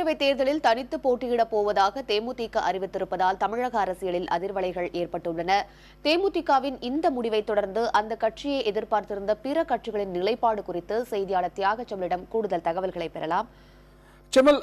சட்டப்பேரவை தேர்தலில் தனித்து போட்டியிடப் போவதாக தேமுதிக அறிவித்திருப்பதால் தமிழக அரசியலில் அதிர்வலைகள் ஏற்பட்டுள்ளன. தேமுதிகவின் இந்த முடிவை தொடர்ந்து அந்த கட்சியை எதிர்பார்த்திருந்த பிற கட்சிகளின் நிலைப்பாடு குறித்து செய்தியாளர் தியாகச்செம்மலிடம் கூடுதல் தகவல்களை பெறலாம். செம்மல்,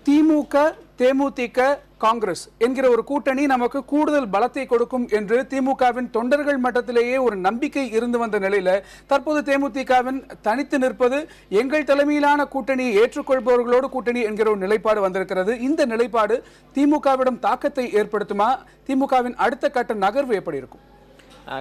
திமுக, தேமுதிக, காங்கிரஸ் என்கிற ஒரு கூட்டணி நமக்கு கூடுதல் பலத்தை கொடுக்கும் என்று திமுகவின் தொண்டர்கள் மட்டத்திலேயே ஒரு நம்பிக்கை இருந்து வந்த நிலையில தற்போது தேமுதிகவின் தனித்து நிற்பது எங்கள் தலைமையிலான கூட்டணியை ஏற்றுக்கொள்பவர்களோடு கூட்டணி என்கிற ஒரு நிலைப்பாடு வந்திருக்கிறது. இந்த நிலைப்பாடு திமுகவிடம் தாக்கத்தை ஏற்படுத்துமா? திமுகவின் அடுத்த கட்ட நகர்வு எப்படி இருக்கும்?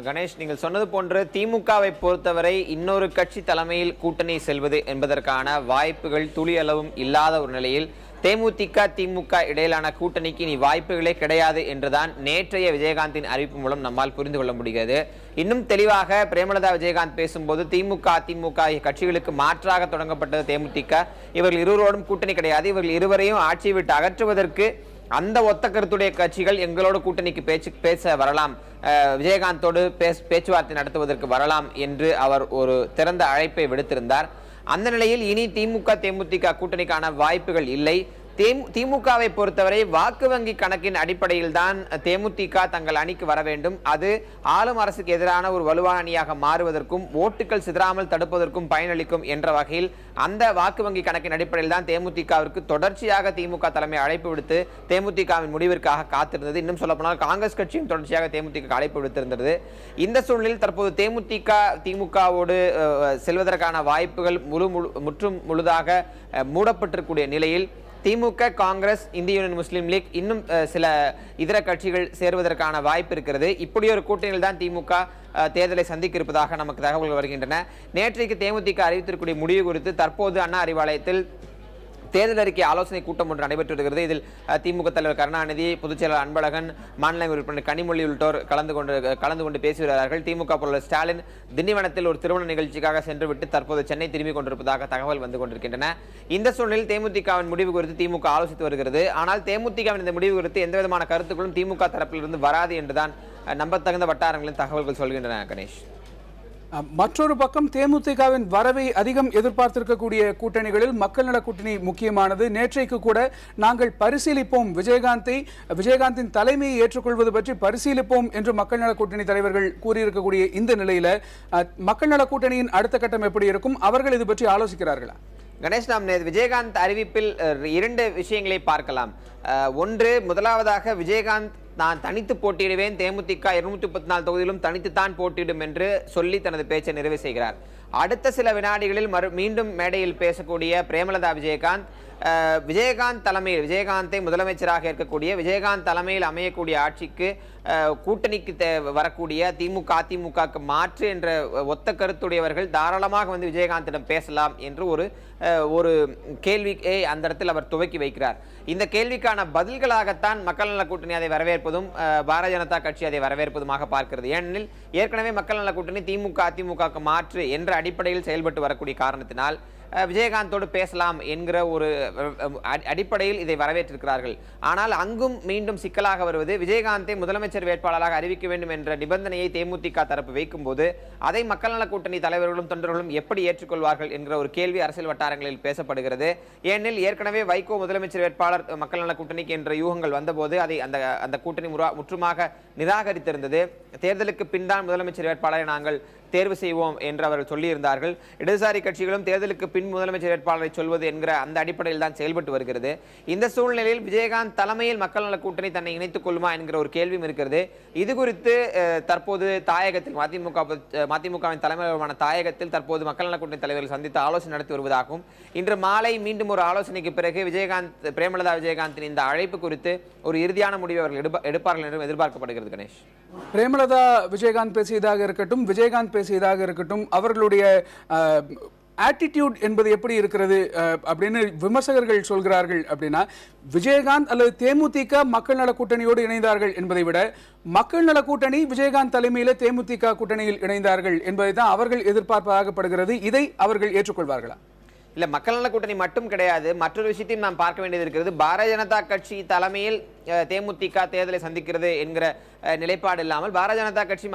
கணேஷ், நீங்கள் சொன்னது போன்று திமுகவை பொறுத்தவரை இன்னொரு கட்சி தலைமையில் கூட்டணி செல்வது என்பதற்கான வாய்ப்புகள் துளியளவும் இல்லாத ஒரு நிலையில் தேமுதிக திமுக இடையிலான கூட்டணிக்கு இனி வாய்ப்புகளே கிடையாது என்றுதான் நேற்றைய விஜயகாந்தின் அறிவிப்பு மூலம் நம்மால் புரிந்து கொள்ள முடிகிறது. இன்னும் தெளிவாக பிரேமலதா விஜயகாந்த் பேசும்போது திமுக அதிமுக கட்சிகளுக்கு மாற்றாக தொடங்கப்பட்டது தேமுதிக. இவர்கள் இருவரோடும் கூட்டணி கிடையாது, இவர்கள் இருவரையும் ஆட்சியை விட்டு அகற்றுவதற்கு அந்த ஒத்த கருத்துடைய கட்சிகள் எங்களோட கூட்டணிக்கு பேச வரலாம், விஜயகாந்தோடு பேச்சுவார்த்தை நடத்துவதற்கு வரலாம் என்று அவர் ஒரு திறந்த அழைப்பை விடுத்திருந்தார். அந்த நிலையில் இனி திமுக தேமுதிக கூட்டணிக்கான வாய்ப்புகள் இல்லை. திமுகவை பொறுத்தவரை வாக்கு வங்கி கணக்கின் அடிப்படையில் தான் தேமுதிக தங்கள் அணிக்கு வர வேண்டும். அது ஆளும் அரசுக்கு எதிரான ஒரு வலுவான அணியாக மாறுவதற்கும் ஓட்டுகள் சிதறாமல் தடுப்பதற்கும் பயனளிக்கும் என்ற வகையில் அந்த வாக்கு வங்கி கணக்கின் அடிப்படையில் தான் தேமுதிகவிற்கு தொடர்ச்சியாக திமுக தலைமை அழைப்பு விடுத்து தேமுதிகவின் முடிவிற்காக காத்திருந்தது. இன்னும் சொல்லப்போனால் காங்கிரஸ் கட்சியும் தொடர்ச்சியாக தேமுதிக அழைப்பு விடுத்திருந்தது. இந்த சூழ்நிலையில் தற்போது தேமுதிக திமுகவோடு செல்வதற்கான வாய்ப்புகள் முற்றும் முழுதாக மூடப்பட்டிருக்கூடிய நிலையில் திமுக, காங்கிரஸ், இந்திய யூனியன் முஸ்லீம் லீக் இன்னும் சில இதர கட்சிகள் சேருவதற்கான வாய்ப்பு இருக்கிறது. இப்படி ஒரு கூட்டணியில் தான் திமுக தேர்தலை சந்திக்க இருப்பதாக நமக்கு தகவல்கள் வருகின்றன. நேற்றைக்கு தேமுதிக அறிவித்திருக்கக்கூடிய முடிவு குறித்து தற்போது அண்ணா அறிவாலயத்தில் தேர்தல் அறிக்கை ஆலோசனை கூட்டம் ஒன்று நடைபெற்று வருகிறது. இதில் திமுக தலைவர் கருணாநிதி, பொதுச் செயலாளர் அன்பழகன், மாநில உறுப்பினர் கனிமொழி உள்ளிட்டோர் கலந்து கொண்டு பேசி வருகிறார்கள். திமுக பொருளாளர் ஸ்டாலின் திண்டிவனத்தில் ஒரு திருமண நிகழ்ச்சிக்காக சென்றுவிட்டு தற்போது சென்னை திரும்பிக் கொண்டிருப்பதாக தகவல் வந்து கொண்டிருக்கின்றன. இந்த சூழ்நிலையில் தேமுதிகவின் முடிவு குறித்து திமுக ஆலோசித்து வருகிறது. ஆனால் தேமுதிகவின் இந்த முடிவு குறித்து எந்த விதமான கருத்துக்களும் திமுக தரப்பிலிருந்து வராது என்றுதான் நம்பத்தகுந்த வட்டாரங்களின் தகவல்கள் சொல்கின்றன. கணேஷ், மற்றொரு பக்கம் தேமுதிகவின் வரவை அதிகம் எதிர்பார்த்திருக்கக்கூடிய கூட்டணிகளில் மக்கள் நல கூட்டணி முக்கியமானது. நேற்றைக்கு கூட நாங்கள் பரிசீலிப்போம், விஜயகாந்தின் தலைமையை ஏற்றுக்கொள்வது பற்றி பரிசீலிப்போம் என்று மக்கள் நல கூட்டணி தலைவர்கள் கூறியிருக்கக்கூடிய இந்த நிலையில மக்கள் நல கூட்டணியின் அடுத்த கட்டம் எப்படி இருக்கும்? அவர்கள் இது பற்றி ஆலோசிக்கிறார்களா? கணேஷ், நாம் விஜயகாந்த் அறிவிப்பில் இரண்டு விஷயங்களை பார்க்கலாம். ஒன்று, முதலாவதாக விஜயகாந்த் நான் தனித்து போட்டியிடுவேன், தேமுதிக 234 தொகுதியிலும் தனித்துத்தான் போட்டியிடும் என்று சொல்லி தனது பேச்சை நிறைவு செய்கிறார். அடுத்த சில வினாடிகளில் மீண்டும் மேடையில் பேசக்கூடிய பிரேமலதா விஜயகாந்த் தலைமையில், விஜயகாந்தை முதலமைச்சராக இருக்கக்கூடிய விஜயகாந்த் தலைமையில் அமையக்கூடிய ஆட்சிக்கு கூட்டணிக்கு வரக்கூடிய திமுக அதிமுகக்கு மாற்று என்ற ஒத்த கருத்துடையவர்கள் தாராளமாக வந்து விஜயகாந்திடம் பேசலாம் என்று ஒரு கேள்வியை அந்த இடத்தில் அவர் துவக்கி வைக்கிறார். இந்த கேள்விக்கான பதில்களாகத்தான் மக்கள் நல கூட்டணி அதை வரவேற்பதும் பாரதிய ஜனதா கட்சி அதை வரவேற்பதுமாக பார்க்கிறது. ஏனெனில் ஏற்கனவே மக்கள் நல கூட்டணி திமுக அதிமுகக்கு மாற்று என்ற அடிப்படையில் செயல்பட்டு வரக்கூடிய காரணத்தினால் விஜயகாந்தோடு பேசலாம் என்கிற ஒரு அடிப்படையில் இதை வரவேற்றிருக்கிறார்கள். ஆனால் அங்கும் மீண்டும் சிக்கலாக வருவது, விஜயகாந்தை முதலமைச்சர் வேட்பாளராக அறிவிக்க வேண்டும் என்ற நிபந்தனையை தேமுதிக தரப்பு வைக்கும் போது அதை மக்கள் நல கூட்டணி தலைவர்களும் தொண்டர்களும் எப்படி ஏற்றுக்கொள்வார்கள் என்கிற ஒரு கேள்வி அரசியல் வட்டாரங்களில் பேசப்படுகிறது. ஏனெனில் ஏற்கனவே வைகோ முதலமைச்சர் வேட்பாளர் மக்கள் நல கூட்டணிக்கு என்ற யூகங்கள் வந்தபோது அதை அந்த கூட்டணி முற்றுமாக நிராகரித்திருந்தது. தேர்தலுக்கு பின் தான் முதலமைச்சர் வேட்பாளரை நாங்கள் தேர்வு செய்வோம் என்று அவர்கள் சொல்லியிருந்தார்கள். இடதுசாரி கட்சிகளும் தேர்தலுக்கு பின் முதலமைச்சர் வேட்பாளரை சொல்வது என்கிற அந்த அடிப்படையில் தான் செயல்பட்டு வருகிறது. இந்த சூழ்நிலையில் விஜயகாந்த் தலைமையில் மக்கள் நல கூட்டணி தன்னை இணைத்துக் கொள்ளுமா என்கிற ஒரு கேள்வியும் இருக்கிறது. இது குறித்து தற்போது தாயகத்தில் மதிமுகவின் தலைமையிலான தாயகத்தில் தற்போது மக்கள் நல கூட்டணி தலைவர்கள் சந்தித்து ஆலோசனை நடத்தி வருவதாகவும், இன்று மாலை மீண்டும் ஒரு ஆலோசனைக்கு பிறகு பிரேமலதா விஜயகாந்தின் இந்த அழைப்பு குறித்து ஒரு இறுதியான முடிவை அவர்கள் எடுப்பார்கள் என்றும் எதிர்பார்க்கப்படுகிறது. கணேஷ், பிரேமலதா விஜயகாந்த் பேசியதாக இருக்கட்டும் அவர்களுடைய ஆட்டிடியூட் என்பது எப்படி இருக்கிறது அப்படின்னு விமர்சகர்கள் சொல்கிறார்கள். அப்படின்னா விஜயகாந்த் அல்லது தேமுதிக மக்கள் நல கூட்டணியோடு இணைந்தார்கள் என்பதை விட மக்கள் நல கூட்டணி விஜயகாந்த் தலைமையில தேமுதிக கூட்டணியில் இணைந்தார்கள் என்பதை தான் அவர்கள் எதிர்பார்ப்பதாகப்படுகிறது. இதை அவர்கள் ஏற்றுக்கொள்வார்களா? இல்ல, மக்கள் நல கூட்டணி மட்டும் கிடையாது, மற்றொரு விஷயத்தையும் நாம் பார்க்க வேண்டியது இருக்கிறது. பாரதிய ஜனதா கட்சி தலைமையில் தேமுதிக தேர்தலை சந்திக்கிறது என்கிற நிலைப்பாடு இல்லாமல் பாரதிய ஜனதா கட்சி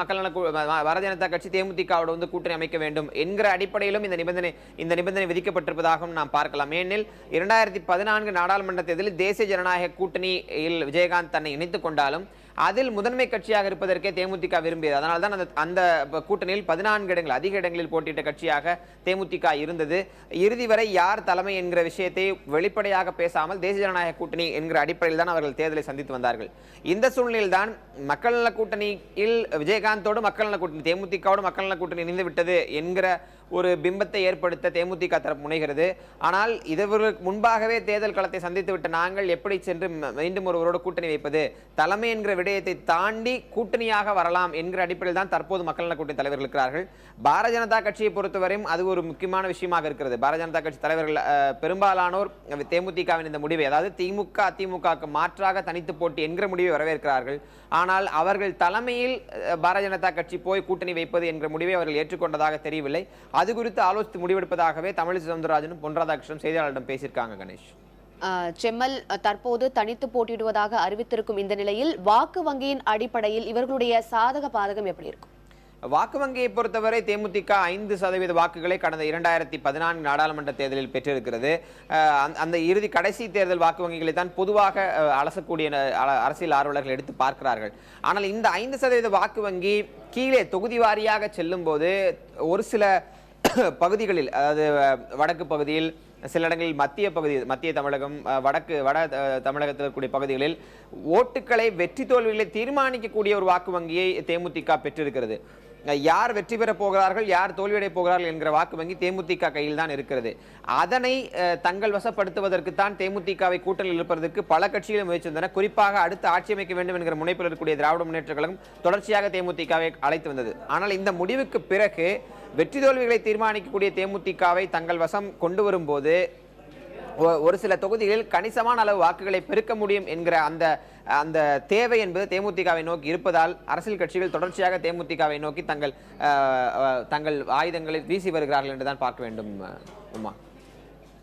பாரதிய ஜனதா கட்சி தேமுதிகவோடு வந்து கூட்டணி அமைக்க வேண்டும் என்கிற அடிப்படையிலும் இந்த நிபந்தனை விதிக்கப்பட்டிருப்பதாகவும் நாம் பார்க்கலாம். ஏனெனில் 2014 நாடாளுமன்ற தேர்தலில் தேசிய ஜனநாயக கூட்டணியில் விஜயகாந்த் தன்னை இணைத்துக் கொண்டாலும் அதில் முதன்மை கட்சியாக இருப்பதற்கே தேமுதிக விரும்பியது. அதனால தான் அந்த கூட்டணியில் 14 இடங்கள், அதிக இடங்களில் போட்டியிட்ட கட்சியாக தேமுதிக இருந்தது. இறுதி வரை யார் தலைமை என்கிற விஷயத்தை வெளிப்படையாக பேசாமல் தேசிய ஜனநாயக கூட்டணி என்கிற அடிப்படையில் தான் அவர்கள் தேர்தலை சந்தித்து வந்தார்கள். இந்த சூழ்நிலையில் தான் மக்கள் நல கூட்டணியில் விஜயகாந்தோடு மக்கள் நல கூட்டணி, தேமுதிகவோடு மக்கள் நல கூட்டணி இணைந்து விட்டது என்கிற ஒரு பிம்பத்தை ஏற்படுத்த தேமுதிக தரப்பு முனைகிறது. ஆனால் இதற்கு முன்பாகவே தேர்தல் களத்தை சந்தித்து விட்ட நாங்கள் எப்படி சென்று மீண்டும் ஒருவரோடு கூட்டணி வைப்பது, தலைமை என்கிற விடயத்தை தாண்டி கூட்டணியாக வரலாம் என்கிற அடிப்படையில் தான் தற்போது மக்கள் நல கூட்டணி தலைவர்கள் இருக்கிறார்கள். பாரதிய ஜனதா கட்சியை பொறுத்தவரையும் அது ஒரு முக்கியமான விஷயமாக இருக்கிறது. பாரதிய ஜனதா கட்சி தலைவர்கள் பெரும்பாலானோர் தேமுதிகவின் இந்த முடிவை, அதாவது திமுக அதிமுகவுக்கு மாற்றாக தனித்து போட்டி என்கிற முடிவை வரவேற்கிறார்கள். ஆனால் அவர்கள் தலைமையில் பாரதிய ஜனதா கட்சி போய் கூட்டணி வைப்பது என்கிற முடிவை அவர்கள் ஏற்றுக்கொண்டதாக தெரியவில்லை. அது குறித்து ஆலோசித்து முடிவெடுப்பதாகவே தமிழிசை சவுந்தரராஜனும் பொன் ராதாகிருஷ்ணன் செய்தியாளர்களிடம் பேசியிருக்காங்க. கணேஷ், செம்மல் தற்போது தனித்து போட்டியிடுவதாக அறிவித்திருக்கும் இந்த நிலையில் வாக்கு வங்கியின் அடிப்படையில் இவர்களுடைய சாதக பாதகம் எப்படி இருக்கும்? வாக்கு வங்கியை பொறுத்தவரை தேமுதிக 5% வாக்குகளை கடந்த 2014 நாடாளுமன்ற தேர்தலில் பெற்றிருக்கிறது. அந்த கடைசி தேர்தல் வாக்கு வங்கிகளை தான் பொதுவாக அலசக்கூடிய அரசியல் ஆர்வலர்கள் எடுத்து பார்க்கிறார்கள். ஆனால் இந்த 5% வாக்கு வங்கி கீழே தொகுதி வாரியாக செல்லும் போது ஒரு சில பகுதிகளில், அதாவது வடக்கு பகுதியில், சில இடங்களில் மத்திய தமிழகம், வட தமிழகத்தில் இருக்கக்கூடிய பகுதிகளில் ஓட்டுகளை வெற்றி தோல்விகளை தீர்மானிக்கக்கூடிய ஒரு வாக்கு வங்கியை தேமுதிக பெற்றிருக்கிறது. யார் வெற்றி பெற போகிறார்கள், யார் தோல்வியடைய போகிறார்கள் என்கிற வாக்கு வங்கி தேமுதிக கையில் தான் இருக்கிறது. அதனை தங்கள் வசப்படுத்துவதற்கு தான் தேமுதிகவை கூட்டணியில் இருப்பதற்கு பல கட்சிகள் முயற்சித்தன. குறிப்பாக அடுத்து ஆட்சி அமைக்க வேண்டும் என்கிற முனைப்பில் இருக்கக்கூடிய திராவிட முன்னேற்ற கழகம் தொடர்ச்சியாக தேமுதிகவை அழைத்து வந்தது. ஆனால் இந்த முடிவுக்கு பிறகு வெற்றி தோல்விகளை தீர்மானிக்கக்கூடிய தேமுதிகவை தங்கள் வசம் கொண்டு வரும்போது ஒரு சில தொகுதிகளில் கணிசமான அளவு வாக்குகளை பெருக்க முடியும் என்கிற அந்த தேவை என்பது தேமுதிகவை நோக்கி இருப்பதால் அரசியல் கட்சிகள் தொடர்ச்சியாக தேமுதிகவை நோக்கி தங்கள் ஆயுதங்களை வீசி வருகிறார்கள் என்றுதான் பார்க்க வேண்டும். உமா,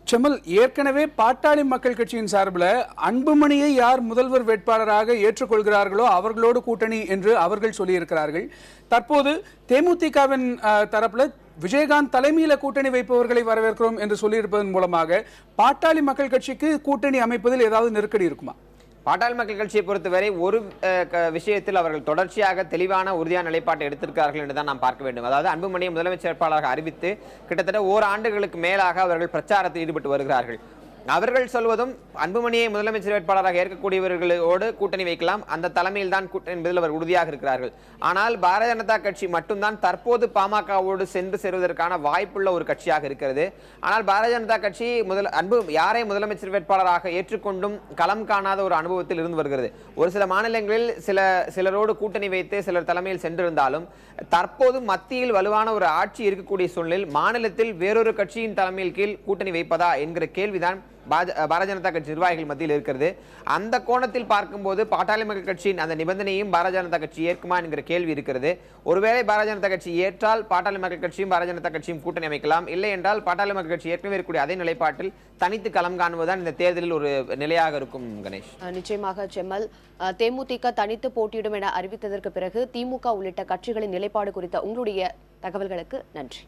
செம்மல், ஏற்கனவே பாட்டாளி மக்கள் கட்சியின் சார்பில் அன்புமணியை யார் முதல்வர் வேட்பாளராக ஏற்றுக்கொள்கிறார்களோ அவர்களோடு கூட்டணி என்று அவர்கள் சொல்லியிருக்கிறார்கள். தற்போது தேமுதிகவின் தரப்புல விஜயகாந்த் தலைமையில கூட்டணி வைப்பவர்களை வரவேற்கிறோம் என்று சொல்லியிருப்பதன் மூலமாக பாட்டாளி மக்கள் கட்சிக்கு கூட்டணி அமைப்பதில் ஏதாவது நெருக்கடி இருக்குமா? பாட்டாளி மக்கள் கட்சியை பொறுத்தவரை ஒரு விஷயத்தில் அவர்கள் தொடர்ச்சியாக தெளிவான உறுதியான நிலைப்பாட்டை எடுத்திருக்கிறார்கள் என்றுதான் நாம் பார்க்க வேண்டும். அதாவது அன்புமணியை முதலமைச்சர் வேட்பாளராக அறிவித்து கிட்டத்தட்ட ஓராண்டுகளுக்கு மேலாக அவர்கள் பிரச்சாரத்தில் ஈடுபட்டு வருகிறார்கள். அவர்கள் சொல்வதும் அன்புமணியை முதலமைச்சர் வேட்பாளராக ஏற்கக்கூடியவர்களோடு கூட்டணி வைக்கலாம், அந்த தலைமையில் தான் என்பதில் அவர் உறுதியாக இருக்கிறார்கள். ஆனால் பாரதிய ஜனதா கட்சி மட்டும்தான் தற்போது பாமகவோடு சென்று சேருவதற்கான வாய்ப்புள்ள ஒரு கட்சியாக இருக்கிறது. ஆனால் பாரதிய ஜனதா கட்சி யாரை முதலமைச்சர் வேட்பாளராக ஏற்றுக்கொண்டும் களம் காணாத ஒரு அனுபவத்தில் இருந்து வருகிறது. ஒரு சில மாநிலங்களில் சிலரோடு கூட்டணி வைத்து சிலர் தலைமையில் சென்றிருந்தாலும் தற்போது மத்தியில் வலுவான ஒரு ஆட்சி இருக்கக்கூடிய சூழ்நிலையில் மாநிலத்தில் வேறொரு கட்சியின் தலைமையில் கீழ் கூட்டணி வைப்பதா என்கிற கேள்விதான் பாரதிய ஜனதா கட்சி நிர்வாகிகள் மத்தியில் இருக்கிறது. அந்த கோணத்தில் பார்க்கும்போது பாட்டாளி மக்கள் கட்சியின் அந்த நிபந்தனையும் பாரதிய ஜனதா கட்சி ஏற்குமா என்கிற கேள்வி இருக்கிறது. ஒருவேளை பாரதிய ஜனதா கட்சி ஏற்றால் பாட்டாளி மக்கள் கட்சியும் பாரதிய ஜனதா கட்சியும் கூட்டணி அமைக்கலாம். இல்லை என்றால் பாட்டாளி மக்கள் கட்சி ஏற்கனவே இருக்கக்கூடிய அதே நிலைப்பாட்டில் தனித்து களம் காணுவதுதான் இந்த தேர்தலில் ஒரு நிலையாக இருக்கும். கணேஷ், நிச்சயமாக செம்மல், தேமுதிக தனித்து போட்டியிடும் என அறிவித்ததற்கு பிறகு திமுக உள்ளிட்ட கட்சிகளின் நிலைப்பாடு குறித்த உங்களுடைய தகவல்களுக்கு நன்றி.